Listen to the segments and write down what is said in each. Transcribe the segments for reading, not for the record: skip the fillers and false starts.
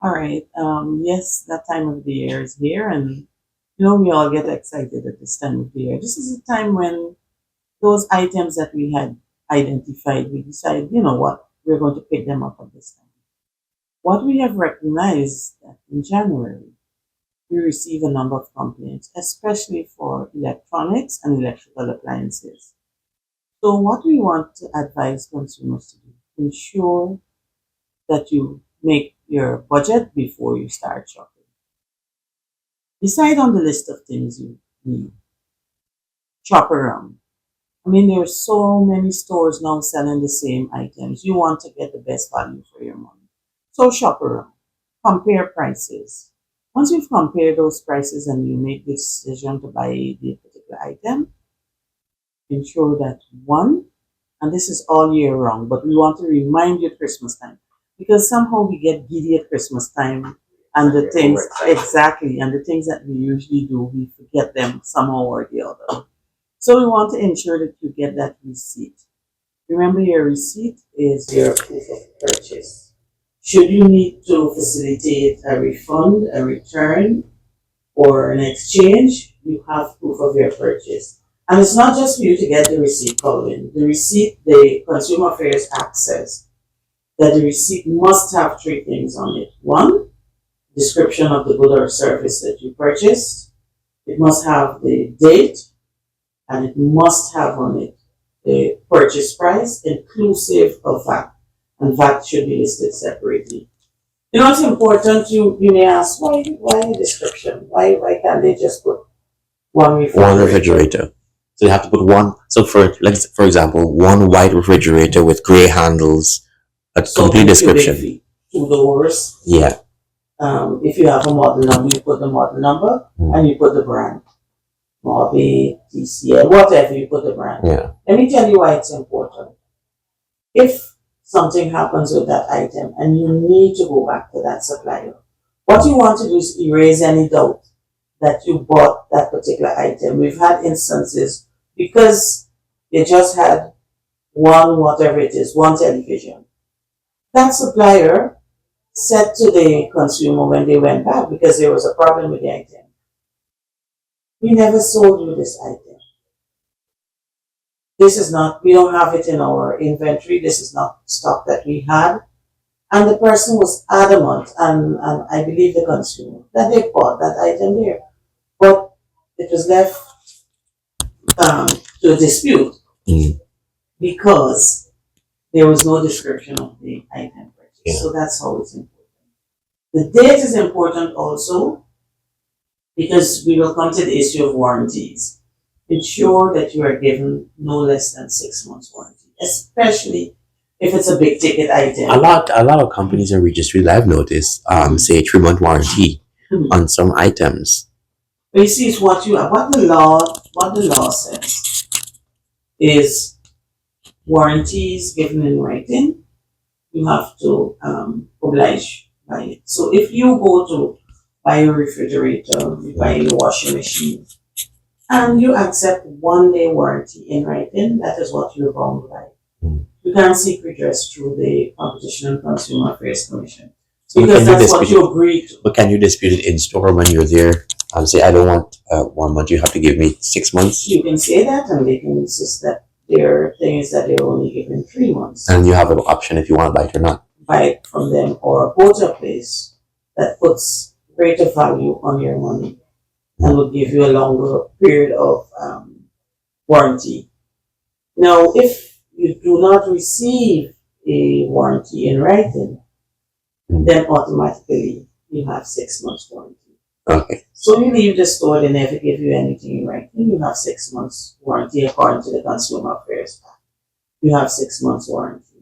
All right. Yes, that time of the year is here, and we all get excited at this time of the year. This is a time when those items that we had identified, we decided, you know what, we're going to pick them up at this time. What we have recognized that in January, we receive a number of complaints, especially for electronics and electrical appliances. So, what we want to advise consumers to do, ensure that you make your budget before you start shopping. Decide on the list of things you need. Shop around. I mean, there are so many stores now selling the same items. You want to get the best value for your money. So shop around. Compare prices. Once you've compared those prices and you make the decision to buy the particular item, ensure that one, and this is all year round, but we want to remind you at Christmas time because somehow we get giddy at Christmas time and the things exactly and the things that we usually do, we forget them somehow or the other. So we want to ensure that you get that receipt. Remember, your receipt is your proof of purchase. Should you need to facilitate a refund, a return, or an exchange, you have proof of your purchase. And it's not just for you to get the receipt, Colwyn. The receipt, the Consumer Affairs Act says that the receipt must have three things on it. One, description of the good or service that you purchased. It must have the date, and it must have on it the purchase price inclusive of VAT, and VAT should be listed separately. You know, it's important. You may ask, why the description? Why can't they just put one One refrigerator? refrigerator. So you have to put one. So for example, one white refrigerator with gray handles. A So complete 2 cubic description. feet, 2 doors. Yeah. If you have a model number, you put the model number and you put the brand. Mobby, TCL, whatever, you put the brand. Yeah. Let me tell you why it's important. If something happens with that item and you need to go back to that supplier, what you want to do is erase any doubt that you bought that particular item. We've had instances because they just had one, whatever it is, one television. That supplier said to the consumer when they went back because there was a problem with the item, we never sold you this item. This is not, we don't have it in our inventory. This is not stock that we had. And the person was adamant, and I believe the consumer, that they bought that item there. But it was left um, to a dispute Mm. because there was no description of the item purchase. Yeah. So that's how it's important. The date is important also because we will come to the issue of warranties. Ensure that you are given no less than 6 months warranty, especially if it's a big ticket item. A lot of companies are registry. I've noticed, say 3 month warranty Mhm. on some items. But you see, it's what the law says is warranties given in writing. You have to oblige by it. So if you go to buy a refrigerator, you buy a washing machine, and you accept 1 day warranty in writing, that is what you're bound by. Mm. You can't seek redress through the Competition and Consumer Affairs Commission So because can you that's what dispute it? you agreed to. But can you dispute it in store when you're there? Say I don't want 1 month. You have to give me 6 months, You can say that, and they can insist that their thing is that they're only given 3 months. and you have an option if you want to buy it or not. Buy it from them or go to a place that puts greater value on your money and will give you a longer period of warranty. Now, if you do not receive a warranty in writing, Mm. then automatically you have 6 months warranty. Okay. So you leave the store, they never give you anything in writing, you have 6 months warranty according to the Consumer Affairs Act. You have 6 months warranty.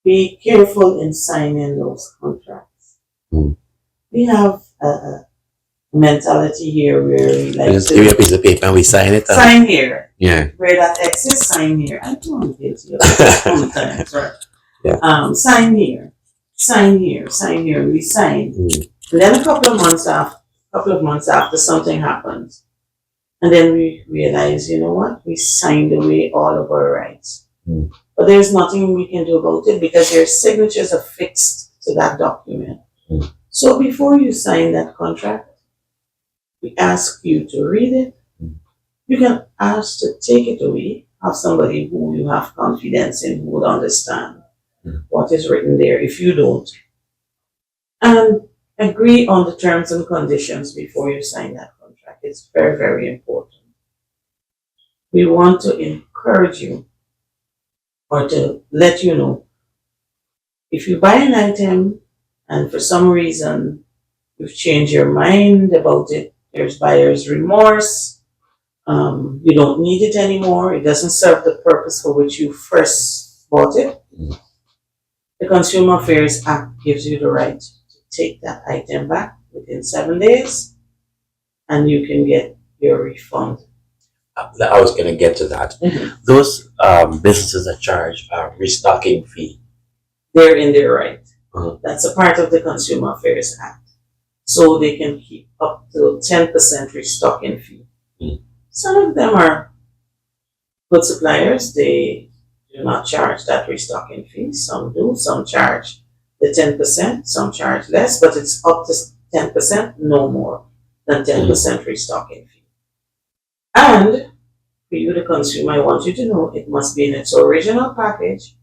Be careful in signing those contracts. Mm. We have a mentality here where we We like just give you a to piece of paper and we sign it. sign here. Yeah. Where that X is, sign here. I know I'm guilty of that sometimes, right? Yeah. Sign here, sign here, sign here. We sign, Mm. and then a couple of months after, something happens, and then we realize, you know what? We signed away all of our rights, Mm. but there's nothing we can do about it because their signatures are fixed to that document. Mm. So before you sign that contract, we ask you to read it. Mm. You can ask to take it away, have somebody who you have confidence in who would understand what is written there if you don't. And agree on the terms and conditions before you sign that contract. It's very, very important. We want to encourage you or to let you know if you buy an item and for some reason you've changed your mind about it, there's buyer's remorse, you don't need it anymore, it doesn't serve the purpose for which you first bought it, the Consumer Affairs Act gives you the right to take that item back within 7 days and you can get your refund. I was going to get to that. Those businesses that charge a restocking fee, They're in their right. Uh-huh. That's a part of the Consumer Affairs Act. So they can keep up to 10% restocking fee. Some of them are good suppliers. They do not charge that restocking fee. Some do. Some charge the 10%. Some charge less, but it's up to 10%, no more than 10% restocking fee. And for you, the consumer, I want you to know it must be in its original package,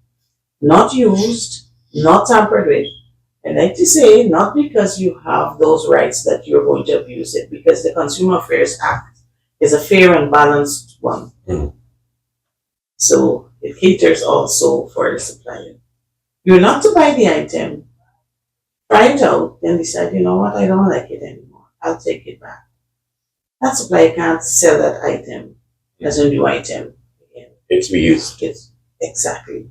not used, not tampered with. I like to say, not because you have those rights that you're going to abuse it, because the Consumer Affairs Act is a fair and balanced one. So it caters also for the supplier. You're not to buy the item, try it out, then decide, you know what, I don't like it anymore. I'll take it back. That supplier can't sell that item as a new item again. it's reused. Exactly.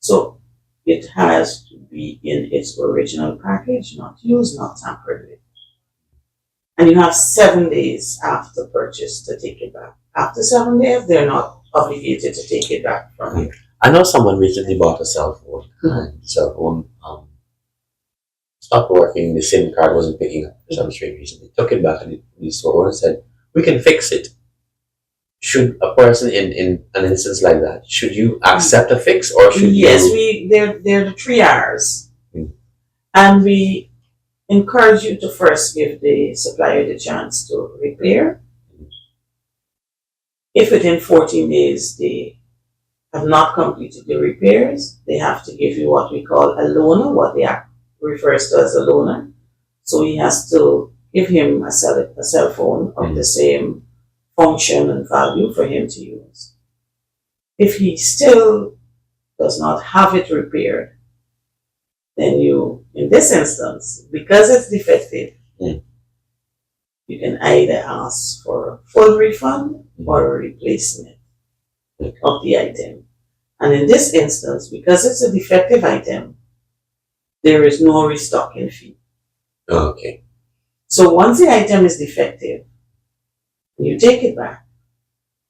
So it has to be in its original package, not used, not tampered with. And you have 7 days after purchase to take it back. After 7 days, they're not obligated to take it back from you. I know someone recently bought a cell phone, and the cell phone stopped working. The SIM card wasn't picking up for some strange reason. They took it back, and the store owner said, "We can fix it." Should a person in an instance like that, should you accept a fix or should Yes, you? they're the 3 R's. And we encourage you to first give the supplier the chance to repair. If within 14 days they have not completed the repairs, they have to give you what we call a loaner, what the act refers to as a loaner. So he has to give him a cell phone of the same function and value for him to use. If he still does not have it repaired, then you, in this instance, because it's defective, you can either ask for a full refund or a replacement of the item. And in this instance, because it's a defective item, there is no restocking fee. Okay. So once the item is defective, you take it back.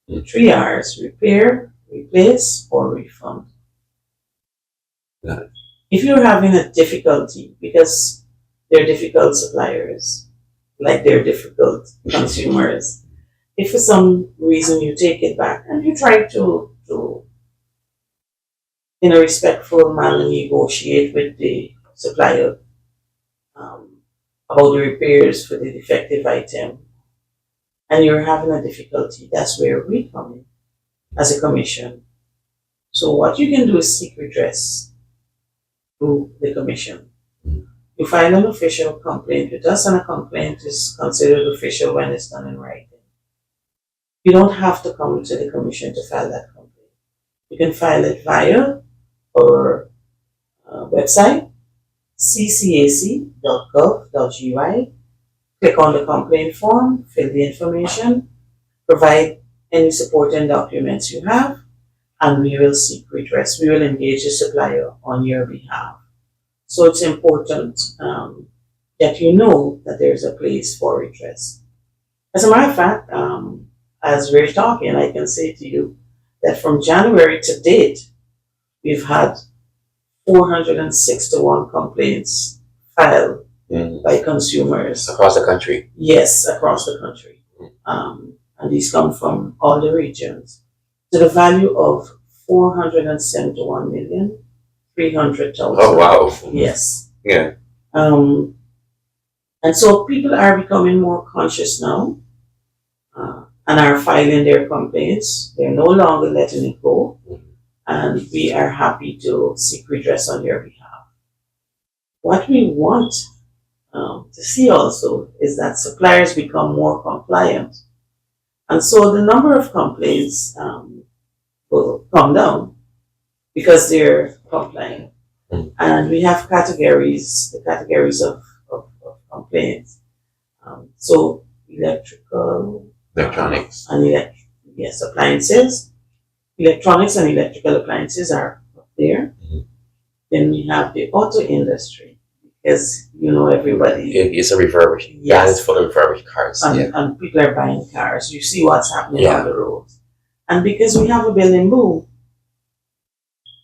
3 R's: repair, replace, or refund. Got it. If you're having a difficulty, because they're difficult suppliers, like they're difficult consumers, if for some reason you take it back and you try to in a respectful manner negotiate with the supplier about the repairs for the defective item, and you're having a difficulty, that's where we come in as a commission. So what you can do is seek redress through the commission. You file an official complaint with us, and a complaint is considered official when it's done in writing. You don't have to come to the commission to file that complaint. You can file it via our website, ccac.gov.gy. Click on the complaint form, fill the information, provide any supporting documents you have, and we will seek redress. We will engage the supplier on your behalf. So it's important that you know that there's a place for redress. As a matter of fact, as we're talking, I can say to you that from January to date, we've had 461 complaints filed by consumers. Across the country? Yes, across the country. And these come from all the regions, to the value of 471,300,000 300,000. Oh wow. Yes. Yeah. Um, and so people are becoming more conscious now, and are filing their complaints. They're no longer letting it go, and we are happy to seek redress on their behalf. What we want to see also is that suppliers become more compliant, and so the number of complaints will come down because they're complying. Mm. And we have categories, the categories of complaints. So electrical, Electronics. and yes, appliances, electronics and electrical appliances are up there. Mhm. Then we have the auto industry, because everybody, It's a refurbished. Yeah, it's yes, full of refurbished cars. Yeah. and people are buying cars. You see what's happening Yeah. on the roads, and because we have a building boom,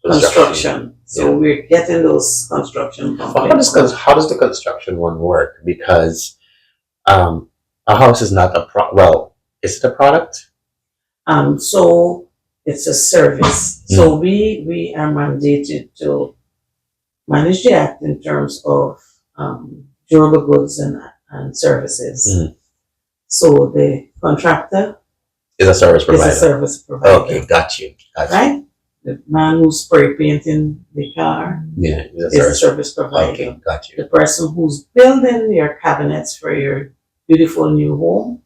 construction. So Yeah. we're getting those construction But complaints. how does the construction one work? Because a house is not well, is it a product? So it's a service. So we are mandated to manage the act in terms of durable goods and services. Mm. So the contractor Is a service is provider. a service provider. Okay, got you. Right? The man who's spray painting the car Yeah, is a service provider. Okay, got you. The person who's building your cabinets for your beautiful new home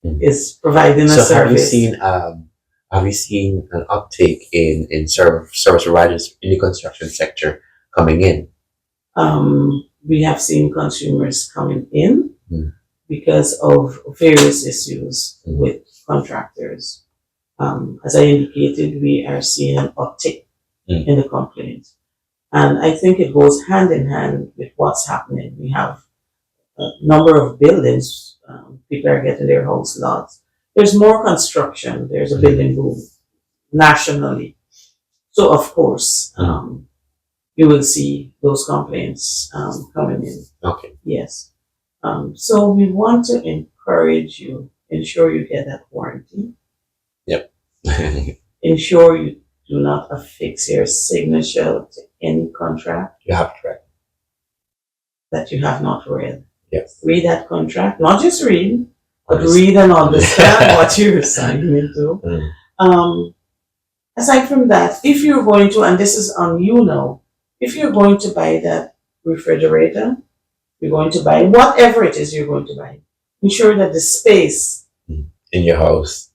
is providing a So service. have you seen an uptake in service providers in the construction sector coming in? We have seen consumers coming in Mm. because of various issues with contractors. As I indicated, we are seeing an uptick in the complaints. And I think it goes hand in hand with what's happening. We have a number of buildings, people are getting their house lots. There's more construction, there's a building boom nationally. So, of course, you will see those complaints coming in. Okay. Yes. So we want to encourage you, ensure you get that warranty. Yep. Ensure you do not affix your signature to any contract You have to. that you have not read. Yes. Read that contract, not just read, but read and understand what you're signing into. Aside from that, if you're going to, and this is on you now, if you're going to buy that refrigerator, you're going to buy whatever it is you're going to buy, ensure that the space in your house.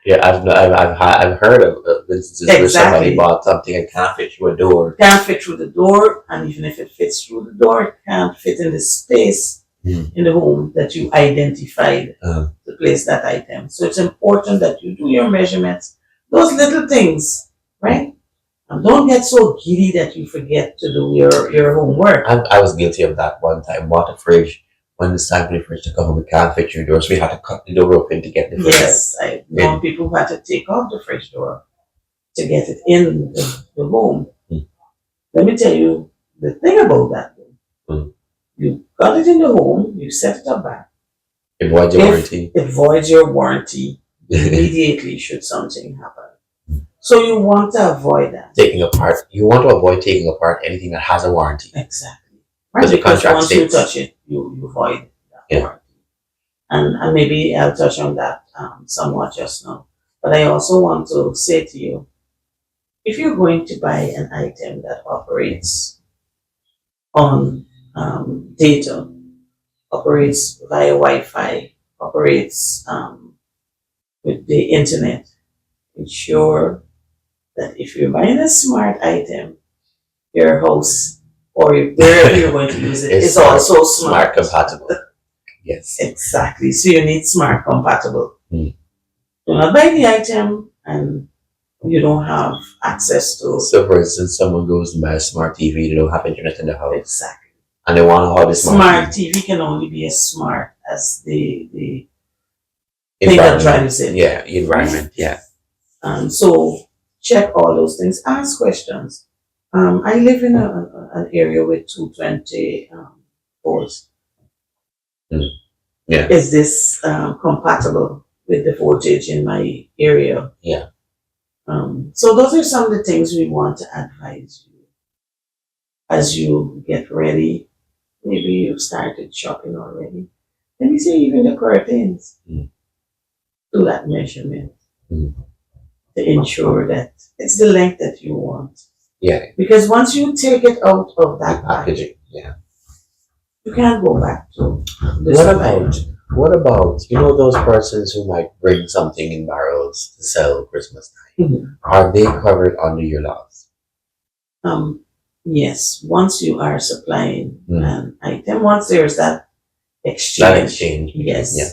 Yeah, I've heard of instances where somebody bought something and can't fit through a door. Can't fit through the door, and even if it fits through the door, it can't fit in the space in the home that you identified to place that item. So it's important that you do your measurements, those little things, right? And don't get so giddy that you forget to do your homework. I was guilty of that one time. Bought a fridge. When it's time for the fridge to come, we can't fit through doors. We had to cut the door open to get the fridge. Yes, I know people who had to take off the fridge door to get it in the home. Let me tell you the thing about that. You got it in the home, you set it up back. It voids your warranty. It voids your warranty immediately should something happen. So you want to avoid that. You want to avoid taking apart anything that has a warranty. Exactly. Right, because once you touch it, you void that warranty. And maybe I'll touch on that somewhat just now. But I also want to say to you, if you're going to buy an item that operates on data, operates via Wi-Fi, operates with the internet, ensure that if you're buying a smart item, your house or wherever you're going to use it is also smart compatible. Yes. Exactly. So you need smart compatible. Do not buy the item and you don't have access to. So for instance, someone goes to buy a smart TV, they don't have internet in the house. Exactly. And they want to have a smart TV can only be as smart as the thing that drives it. Yeah, environment, yeah. So check all those things. Ask questions. I live in an area with 220 volts. Yeah. Is this compatible with the voltage in my area? Yeah. So those are some of the things we want to advise you as you get ready. Maybe you've started shopping already. Let me say even the curtains. Mm. Do that measurement Mm. to ensure that it's the length that you want. Yeah. Because once you take it out of that Packaging. package, Yeah. you can't go back to the What supplier. about those persons who might bring something in barrels to sell Christmas time? Mhm. Are they covered under your laws? Um, yes, once you are supplying Mm. an item, once there's that That exchange, exchange. yes, Yeah.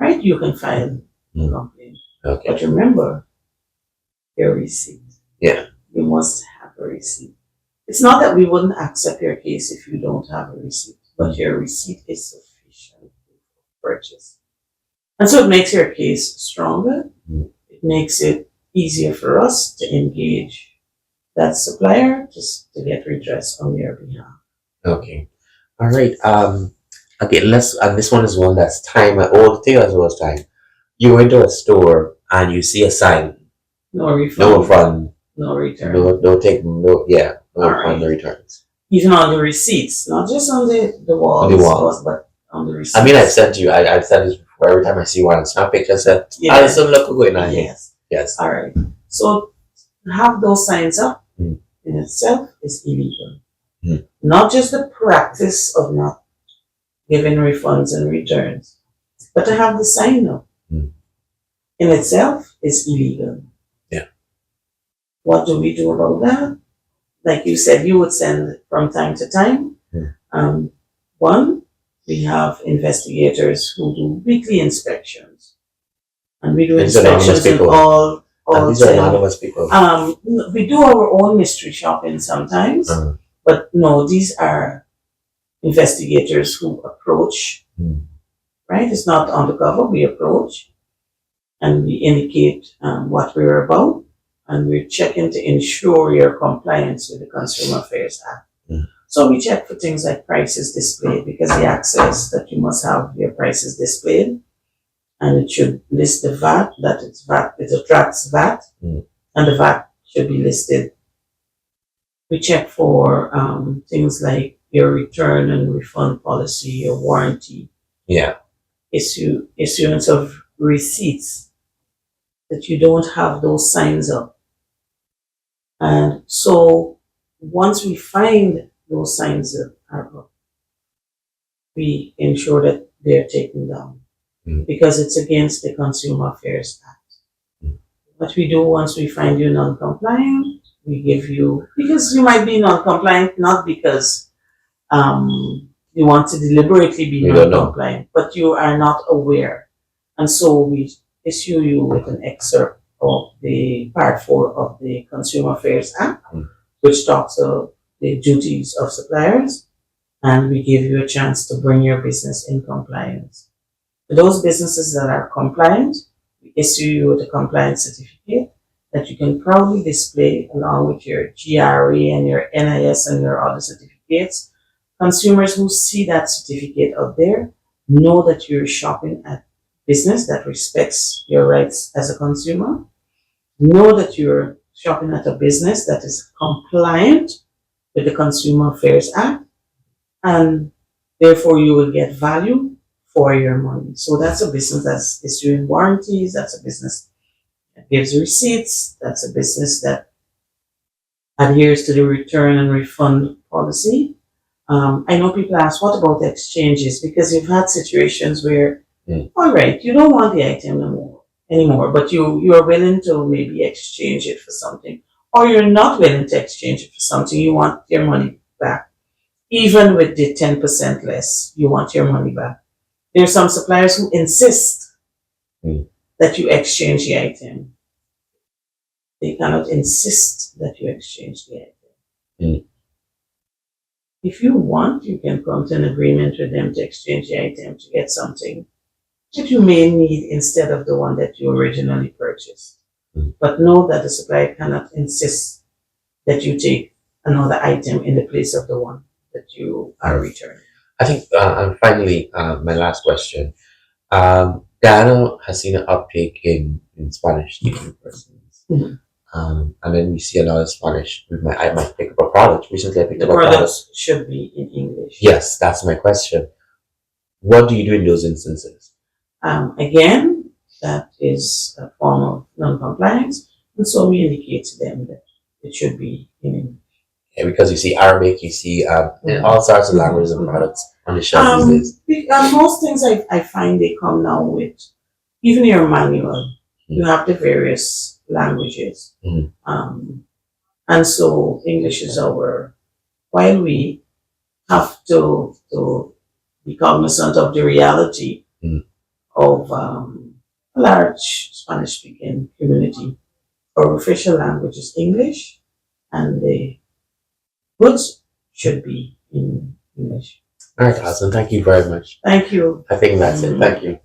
right, you can file a Mm. complaint. Okay. But remember your receipt. Yeah. You must have a receipt. It's not that we wouldn't accept your case if you don't have a receipt, but your receipt is sufficient to purchase. And so it makes your case stronger. Mm. It makes it easier for us to engage that supplier just to get redress on your behalf. Okay. All right. Okay. Let's. And this one is one that's time. All the thing as well as time. You go into a store and you see a sign. No No refund, refund. no return. No take. No. Yeah. No All refund. No right. returns. Even on the receipts, not just on the walls, On the walls. but on the receipts. I mean, I've sent you. I've said this before. Every time I see one, I snap pictures. I said, Yeah. "Ah, some look going on here." Yes. Yes. All right. So have those signs up Mm. in itself is illegal. Mm. Not just the practice of not giving refunds and returns, but to have the sign up Mm. in itself is illegal. Yeah. What do we do about that? Like you said, you would send from time to time. Mm. One, we have investigators who do weekly inspections, and we do These are anonymous inspections in people. all These are 10. anonymous people. We do our own mystery shopping sometimes, but no, these are investigators who approach, Mm. right? It's not undercover. We approach and we indicate what we're about, and we're checking to ensure your compliance with the Consumer Affairs Act. Mm. So we check for things like prices displayed, because the act says that you must have your prices displayed, and it should list the VAT, that it's VAT, it attracts VAT, Mm. and the VAT should be listed. We check for things like your return and refund policy, your warranty, Yeah. issuance of receipts, that you don't have those signs up. And so once we find those signs are up, we ensure that they're taken down, Mm. because it's against the Consumer Affairs Act. Mm. What we do once we find you non-compliant, we give you, because you might be non-compliant not because you want to deliberately be You don't know. non-compliant, but you are not aware. And so we issue you with an excerpt of the Part 4 of the Consumer Affairs Act, Mm. which talks of the duties of suppliers, and we give you a chance to bring your business in compliance. For those businesses that are compliant, we issue you with a compliance certificate that you can proudly display along with your GRE and your NIS and your other certificates. Consumers who see that certificate out there know that you're shopping at business that respects your rights as a consumer. Know that you're shopping at a business that is compliant with the Consumer Affairs Act, and therefore you will get value for your money. So that's a business that's issuing warranties, that's a business that gives receipts, that's a business that adheres to the return and refund policy. I know people ask, what about the exchanges? Because you've had situations where, all right, you don't want the item anymore, but you are willing to maybe exchange it for something, or you're not willing to exchange it for something. You want your money back, even with the 10% less. You want your money back. There are some suppliers who insist that you exchange the item. They cannot insist that you exchange the item. If you want, you can come to an agreement with them to exchange the item to get something that you may need instead of the one that you originally purchased. But know that the supplier cannot insist that you take another item in the place of the one that you are returning. I think, and finally, my last question. Ghana has seen an uptake in Spanish speaking persons. Mhm. And then we see a lot of Spanish. I might pick up a product. Recently, I picked The up a product. products should be in English. Yes, that's my question. What do you do in those instances? Again, that is a form of non-compliance, and so we indicate to them that it should be in English. Yeah, because you see Arabic, you see all sorts of languages and products on the shelf these days. Most things I find they come now with, even your manual, you have the various languages. Mhm. And so English is our, while we have to be cognizant of the reality Mhm. of a large Spanish speaking community, our official language is English, and the goods should be in English. All right, Alison, thank you very much. Thank you. I think that's it. Thank you.